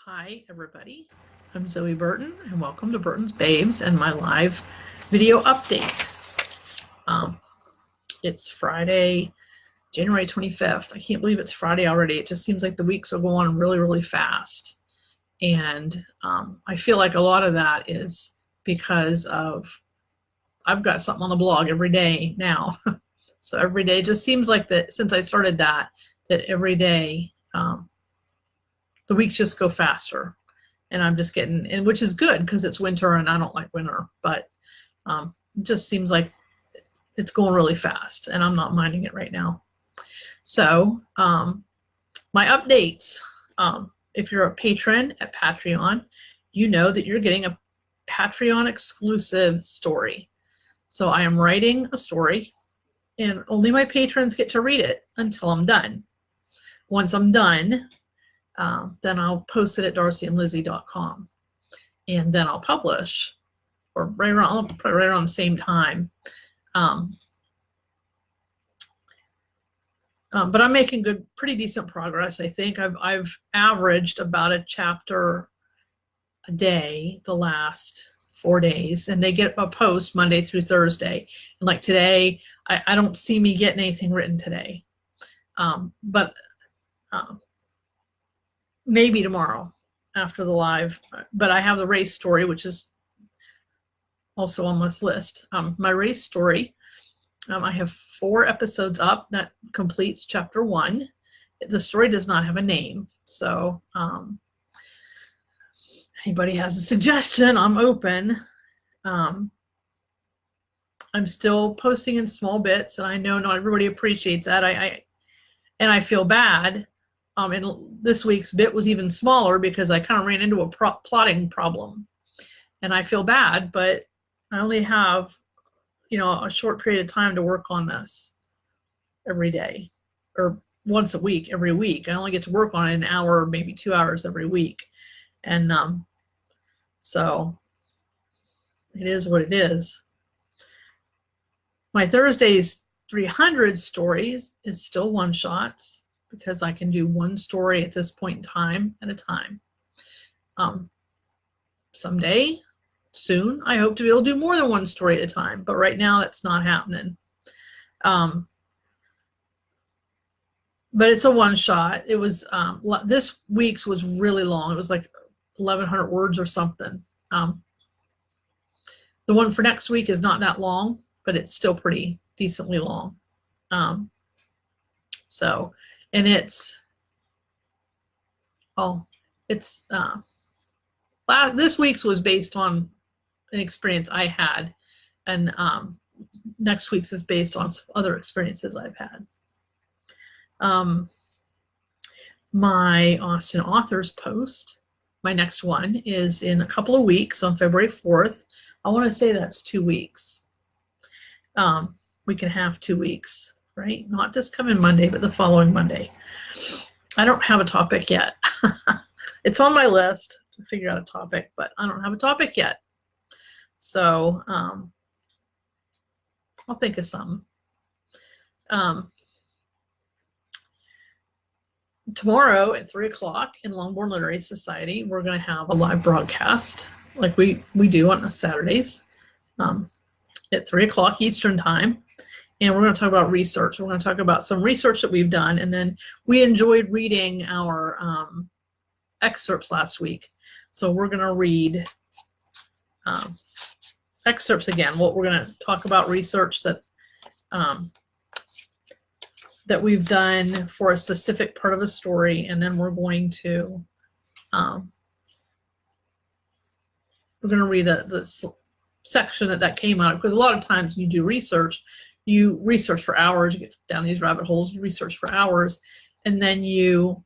Hi, everybody. I'm Zoe Burton, and welcome to Burton's Babes and my live video update. It's Friday, January 25th. I can't believe it's Friday already. It just seems like the weeks are going really, really fast. And I feel like a lot of that is because of I've got something on the blog every day now. So every day just seems like that since I started that every day the weeks just go faster. And I'm just getting, and which is good because it's winter and I don't like winter, but it just seems like it's going really fast and I'm not minding it right now. So my updates, if you're a patron at Patreon, you know that you're getting a Patreon exclusive story. So I am writing a story and only my patrons get to read it until I'm done. Once I'm done, then I'll post it at darcyandlizzie.com and then I'll publish, or right around the same time. But I'm making pretty decent progress. I think I've averaged about a chapter a day the last 4 days, and they get a post Monday through Thursday. And like today, I don't see me getting anything written today, but maybe tomorrow after the live. But I have the race story, which is also on this list. My race story, I have 4 episodes up. That completes chapter 1. The story does not have a name. So anybody has a suggestion, I'm open. I'm still posting in small bits, and I know not everybody appreciates that. And I feel bad. And this week's bit was even smaller because I kind of ran into a plotting problem. And I feel bad, but I only have, a short period of time to work on this every day or once a week, every week. I only get to work on it an hour, maybe 2 hours every week. And so it is what it is. My Thursday's 300 stories is still one-shots, because I can do one story at this point in time at a time. Someday, soon, I hope to be able to do more than one story at a time, but right now that's not happening. But it's a one-shot. It was, this week's was really long. It was like 1,100 words or something. The one for next week is not that long, but it's still pretty decently long. And this week's was based on an experience I had, and next week's is based on some other experiences I've had. My Austin Authors post, my next one is in a couple of weeks on February 4th. I want to say that's 2 weeks. We can have 2 weeks. Right? Not this coming Monday, but the following Monday. I don't have a topic yet. It's on my list to figure out a topic, but I don't have a topic yet. So I'll think of something. Tomorrow at 3 o'clock in Longbourn Literary Society, we're going to have a live broadcast like we do on Saturdays at 3 o'clock Eastern Time. And we're going to talk about research. We're going to talk about some research that we've done. And then we enjoyed reading our excerpts last week. So we're going to read excerpts again. We're going to talk about research that we've done for a specific part of a story. And then we're going to read the section that came out of. Because a lot of times when you do research, you research for hours, you get down these rabbit holes, you research for hours, and then you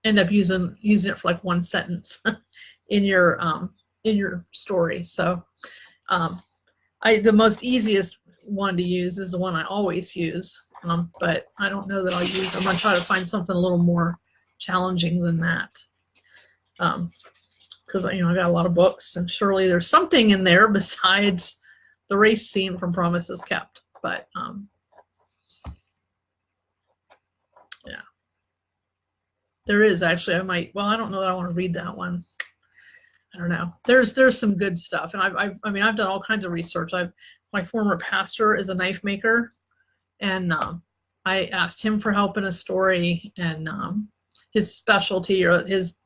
end up using it for like one sentence in your story. So the most easiest one to use is the one I always use, but I don't know that I'll use. I'm going to try to find something a little more challenging than that. Because I got a lot of books, and surely there's something in there besides the race scene from Promises Kept. But yeah. There is actually. I might. Well, I don't know that I want to read that one. I don't know. There's some good stuff, and I mean I've done all kinds of research. My former pastor is a knife maker, and I asked him for help in a story, and his specialty, or his,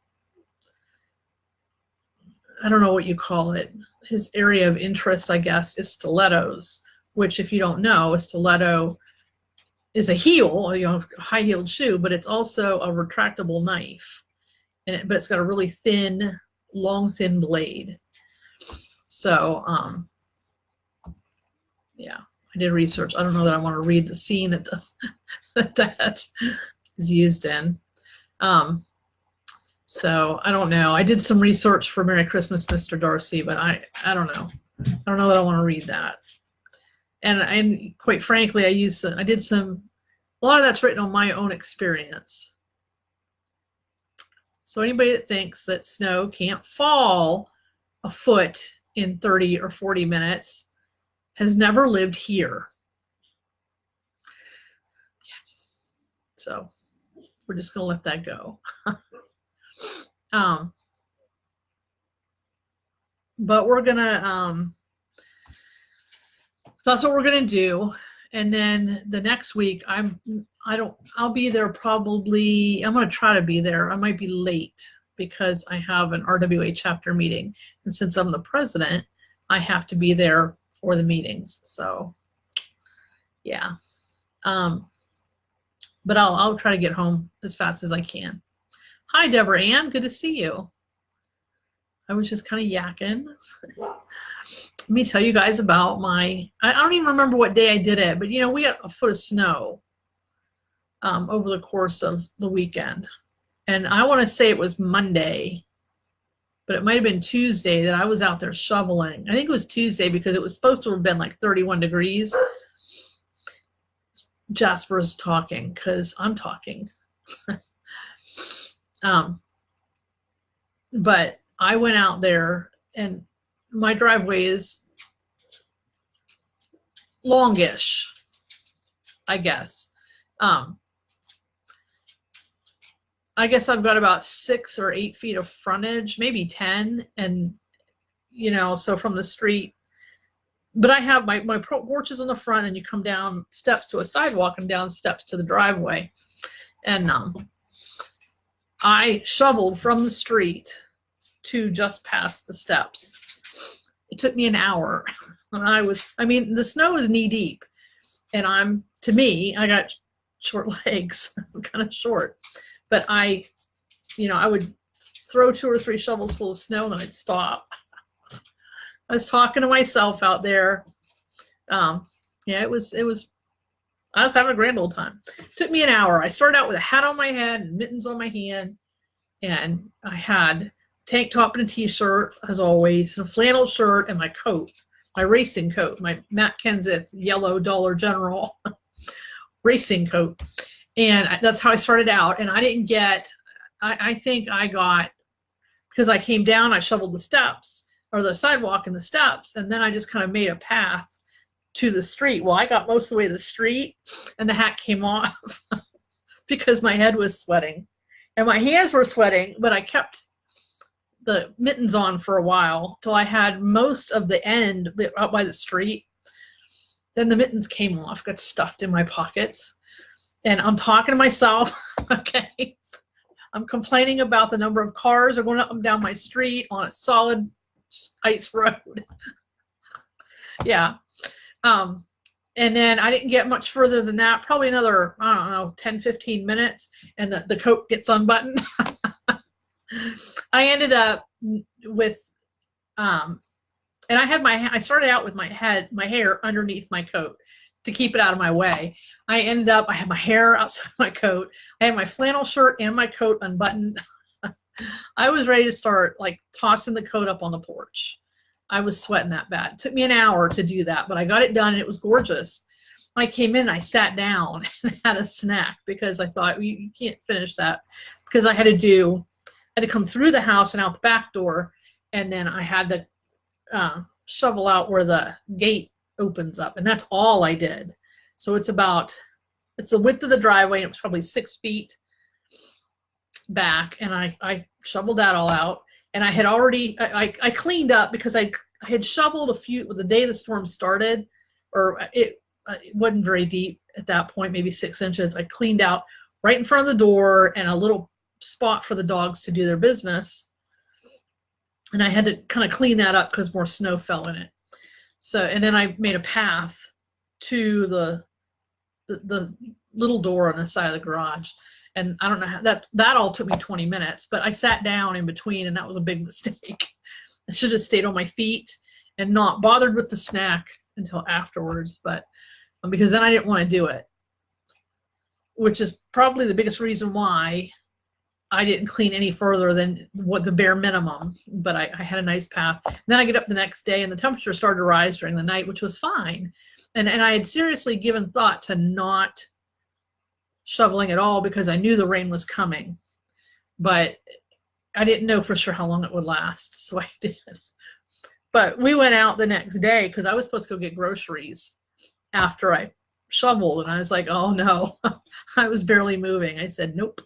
I don't know what you call it, his area of interest, I guess, is stilettos, which, if you don't know, a stiletto is a heel, a high-heeled shoe, but it's also a retractable knife, but it's got a really thin, long, thin blade. So, yeah, I did research. I don't know that I want to read the scene that that is used in. So I don't know. I did some research for Merry Christmas, Mr. Darcy, but I don't know. I don't know that I want to read that. And quite frankly, I did some, a lot of that's written on my own experience. So anybody that thinks that snow can't fall a foot in 30 or 40 minutes has never lived here. So we're just going to let that go. But we're going to, so that's what we're going to do. And then the next week, I'll be there probably, I'm going to try to be there. I might be late because I have an RWA chapter meeting. And since I'm the president, I have to be there for the meetings. So yeah. But I'll try to get home as fast as I can. Hi, Deborah Ann. Good to see you. I was just kind of yakking. Let me tell you guys about I don't even remember what day I did it, but we got a foot of snow over the course of the weekend. And I want to say it was Monday, but it might have been Tuesday that I was out there shoveling. I think it was Tuesday because it was supposed to have been like 31 degrees. Jasper's talking because I'm talking. But I went out there, and my driveway is longish, I guess. I guess I've got about 6 or 8 feet of frontage, maybe 10, and so from the street. But I have my porch is on the front, and you come down steps to a sidewalk and down steps to the driveway. And I shoveled from the street to just past the steps. It took me an hour. And the snow is knee deep. And I got short legs. I'm kind of short. But I would throw 2 or 3 shovels full of snow, and then I'd stop. I was talking to myself out there. Yeah, it was, I was having a grand old time. It took me an hour. I started out with a hat on my head and mittens on my hand. And I had a tank top and a t-shirt, as always, and a flannel shirt and my coat, my racing coat, my Matt Kenseth yellow Dollar General racing coat. And that's how I started out. And I didn't get, I think I got, because I came down, I shoveled the steps, or the sidewalk and the steps, and then I just kind of made a path to the street. Well, I got most of the way to the street, and the hat came off because my head was sweating. And my hands were sweating, but I kept the mittens on for a while till I had most of the end out by the street. Then the mittens came off, got stuffed in my pockets. And I'm talking to myself, okay? I'm complaining about the number of cars that are going up and down my street on a solid ice road. Yeah. And then I didn't get much further than that, probably another, I don't know, 10, 15 minutes, and the coat gets unbuttoned. I ended up with, and I started out with my hair underneath my coat to keep it out of my way. I had my hair outside my coat. I had my flannel shirt and my coat unbuttoned. I was ready to start like tossing the coat up on the porch. I was sweating that bad. It took me an hour to do that, but I got it done and it was gorgeous. I came in, I sat down and had a snack because I thought you can't finish that, because I had to come through the house and out the back door, and then I had to shovel out where the gate opens up, and that's all I did. So it's the width of the driveway, and it was probably 6 feet back, and I shoveled that all out. And I had already, I cleaned up because I had shoveled a few, the day the storm started, or it wasn't very deep at that point, maybe 6 inches. I cleaned out right in front of the door and a little spot for the dogs to do their business. And I had to kind of clean that up because more snow fell in it. So, and then I made a path to the little door on the side of the garage. And I don't know how that all took me 20 minutes, but I sat down in between, and that was a big mistake. I should have stayed on my feet and not bothered with the snack until afterwards, but because then I didn't want to do it, which is probably the biggest reason why I didn't clean any further than what the bare minimum, but I had a nice path. And then I get up the next day, and the temperature started to rise during the night, which was fine. And I had seriously given thought to not shoveling at all because I knew the rain was coming, but I didn't know for sure how long it would last, so I did. But we went out the next day because I was supposed to go get groceries after I shoveled, and I was like, oh no, I was barely moving. I said, nope.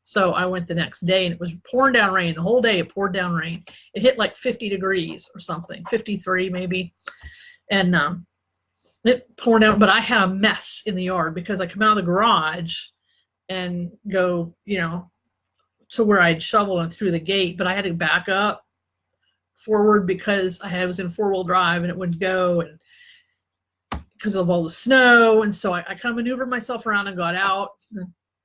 So I went the next day, and it was pouring down rain. The whole day it poured down rain. It hit like 50 degrees or something, 53 maybe. And it poured down, but I had a mess in the yard because I come out of the garage and go, to where I'd shoveled and through the gate, but I had to back up forward because I was in 4-wheel drive and it wouldn't go, and because of all the snow. And so I kind of maneuvered myself around and got out.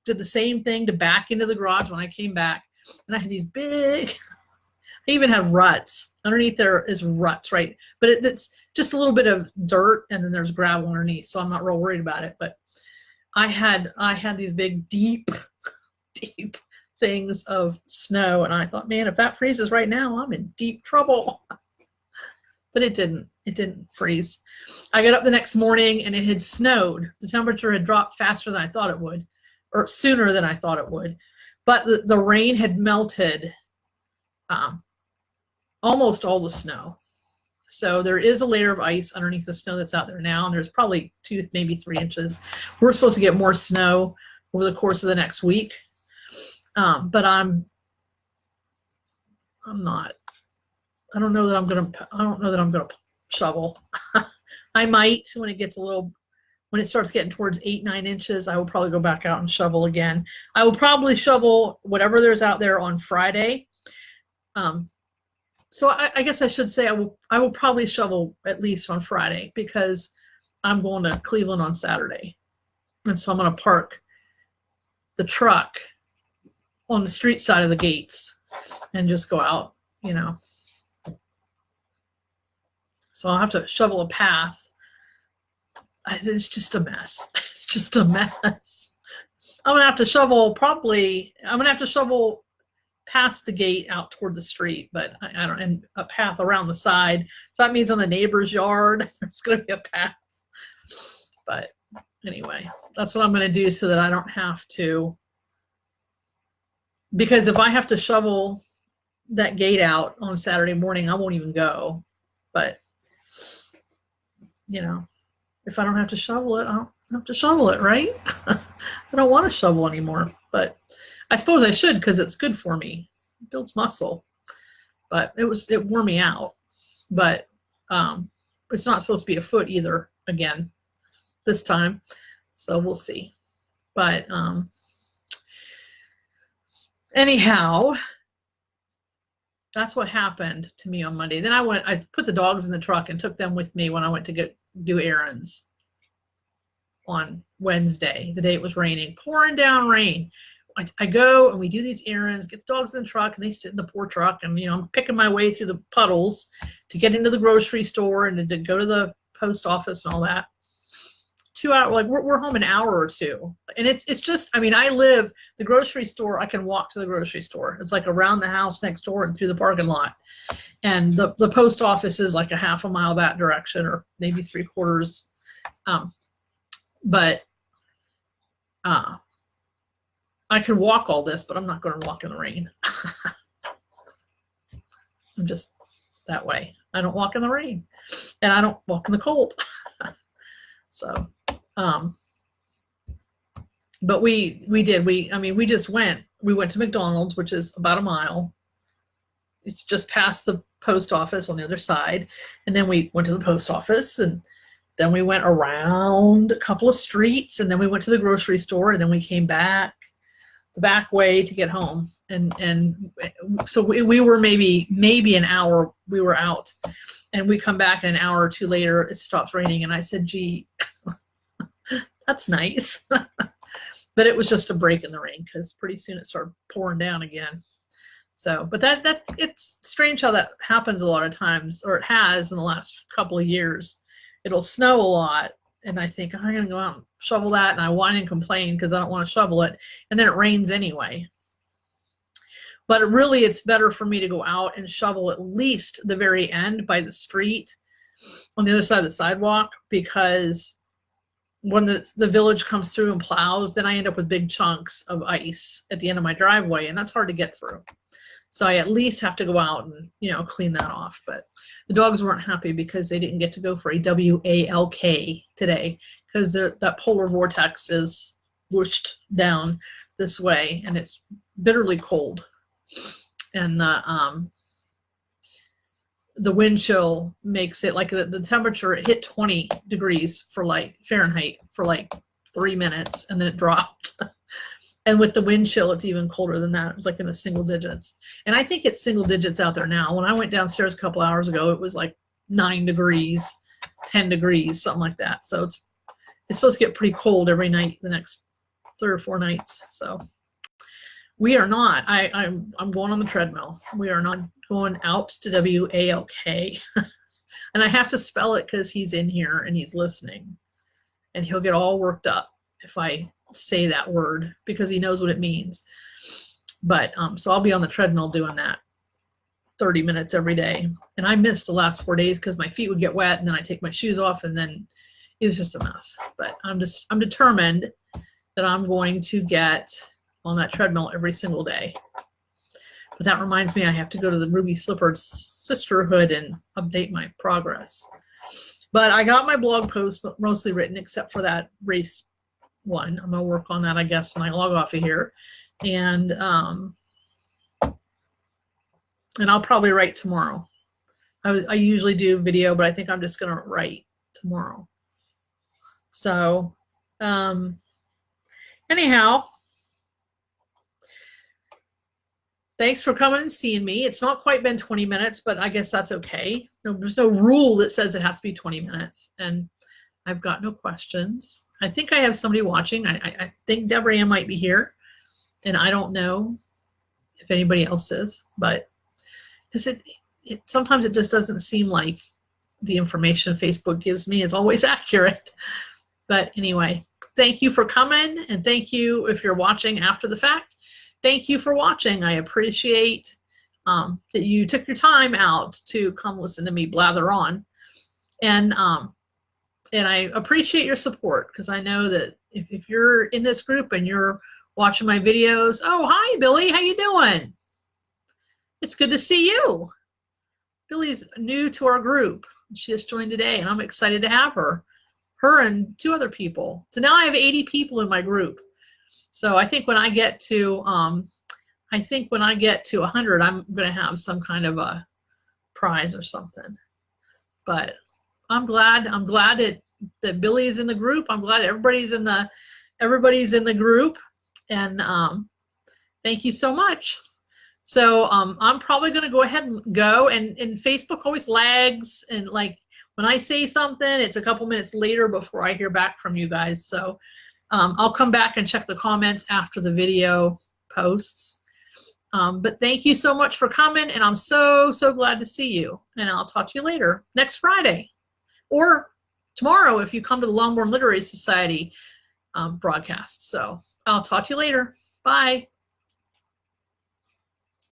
Did the same thing to back into the garage when I came back, and I had these big, I even have ruts. Underneath there is ruts, right? But it's just a little bit of dirt, and then there's gravel underneath, so I'm not real worried about it. But I had these big, deep things of snow, and I thought, man, if that freezes right now, I'm in deep trouble. But it didn't. It didn't freeze. I got up the next morning, and it had snowed. The temperature had dropped faster than I thought it would, or sooner than I thought it would. But the rain had melted almost all the snow. So there is a layer of ice underneath the snow that's out there now, and there's probably 2, maybe 3 inches. We're supposed to get more snow over the course of the next week. But I'm not. I don't know that I'm gonna shovel. I might when it starts getting towards 8, 9 inches. I will probably go back out and shovel again. I will probably shovel whatever there's out there on Friday. So I guess I should say I will probably shovel at least on Friday because I'm going to Cleveland on Saturday, and so I'm going to park the truck on the street side of the gates and just go out, So I'll have to shovel a path. It's just a mess. It's just a mess. I'm gonna have to shovel past the gate out toward the street, but I don't, and a path around the side. So that means on the neighbor's yard, there's gonna be a path. But anyway, that's what I'm gonna do so that I don't have to, because if I have to shovel that gate out on Saturday morning, I won't even go. But if I don't have to shovel it, I don't have to shovel it, right? I don't want to shovel anymore, but I suppose I should because it's good for me. It builds muscle. But it wore me out. But it's not supposed to be a foot either again this time. So we'll see. But anyhow, that's what happened to me on Monday. Then I put the dogs in the truck and took them with me when I went to do errands on Wednesday, the day it was raining, pouring down rain. I go and we do these errands, get the dogs in the truck, and they sit in the poor truck, and I'm picking my way through the puddles to get into the grocery store and to go to the post office and all that. 2 hours, like we're home an hour or two, and it's just, the grocery store, I can walk to the grocery store. It's like around the house next door and through the parking lot, and the post office is like a half a mile that direction, or maybe 3/4. But I can walk all this, but I'm not going to walk in the rain. I'm just that way. I don't walk in the rain, and I don't walk in the cold. So But we did. I mean, we went to McDonald's, which is about a mile. It's just past the post office on the other side. And then we went to the post office, and then we went around a couple of streets, and then we went to the grocery store, and then we came back the back way to get home. And so we were maybe an hour we were out, and we come back, and an hour or two later it stops raining. And I said, gee, that's nice. But it was just a break in the rain, because pretty soon it started pouring down again. So, but it's strange how that happens a lot of times, or it has in the last couple of years. It'll snow a lot, and I think, I'm going to go out and shovel that, and I whine and complain because I don't want to shovel it, and then it rains anyway. But really, it's better for me to go out and shovel at least the very end by the street on the other side of the sidewalk, because when the village comes through and plows, then I end up with big chunks of ice at the end of my driveway, and that's hard to get through. So I at least have to go out and, clean that off. But the dogs weren't happy because they didn't get to go for a WALK today, because that polar vortex is whooshed down this way, and it's bitterly cold. And the wind chill makes it like the temperature, it hit 20 degrees Fahrenheit for 3 minutes, and then it dropped. And with the wind chill, it's even colder than that. It was in the single digits. And I think it's single digits out there now. When I went downstairs a couple hours ago, it was 9 degrees, 10 degrees, something like that. So it's supposed to get pretty cold every night the next 3 or 4 nights. So we are not. I'm going on the treadmill. We are not going out to WALK. And I have to spell it because he's in here and he's listening. And he'll get all worked up if I say that word, because he knows what it means. But so I'll be on the treadmill doing that 30 minutes every day. And I missed the last 4 days because my feet would get wet, and then I take my shoes off, and then it was just a mess. But I'm determined that I'm going to get on that treadmill every single day. But that reminds me, I have to go to the Ruby Slipper Sisterhood and update my progress. But I got my blog post mostly written, except for that race one. I'm gonna work on that, I guess, when I log off of here. And I'll probably write tomorrow. I usually do video, but I think I'm just gonna write tomorrow. So anyhow, thanks for coming and seeing me. It's not quite been 20 minutes, but I guess that's okay. There's no rule that says it has to be 20 minutes. And I've got no questions. I think I have somebody watching. I think Deborah Ann might be here. And I don't know if anybody else is. But because sometimes it just doesn't seem like the information Facebook gives me is always accurate. But anyway, thank you for coming. And thank you if you're watching after the fact. Thank you for watching. I appreciate that you took your time out to come listen to me blather on. And I appreciate your support, because I know that if you're in this group and you're watching my videos, oh, hi, Billy, how you doing? It's good to see you. Billy's new to our group. She just joined today, and I'm excited to have her and 2 other people. So now I have 80 people in my group. So I think when I get to 100, I'm going to have some kind of a prize or something. But I'm glad that Billy is in the group. I'm glad everybody's in the group. And thank you so much. So I'm probably going to go ahead and go. And Facebook always lags. And when I say something, it's a couple minutes later before I hear back from you guys. So I'll come back and check the comments after the video posts. But thank you so much for coming, and I'm so glad to see you. And I'll talk to you later, next Friday, or tomorrow if you come to the Longbourn Literary Society broadcast. So I'll talk to you later. Bye.